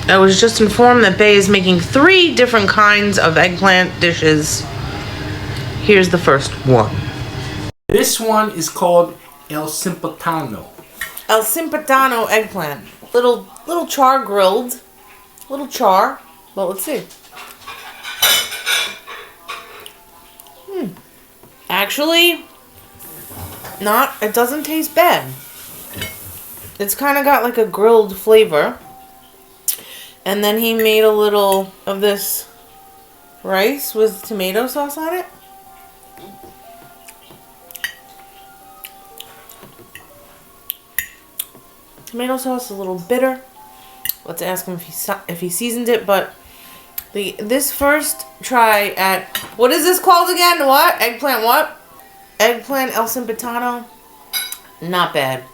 I was just informed that Bay is making 3 different kinds of eggplant dishes. Here's the first one. This one is called El Simpatano. El Simpatano eggplant. Little char grilled. Little char. Well, let's see. Actually, it doesn't taste bad. It's kind of got like a grilled flavor. And then he made a little of this rice with tomato sauce on it. Tomato sauce is a little bitter. Let's ask him if he seasoned it. But this first try at, what is this called again? What? Eggplant what? Eggplant El Simpatano. Not bad.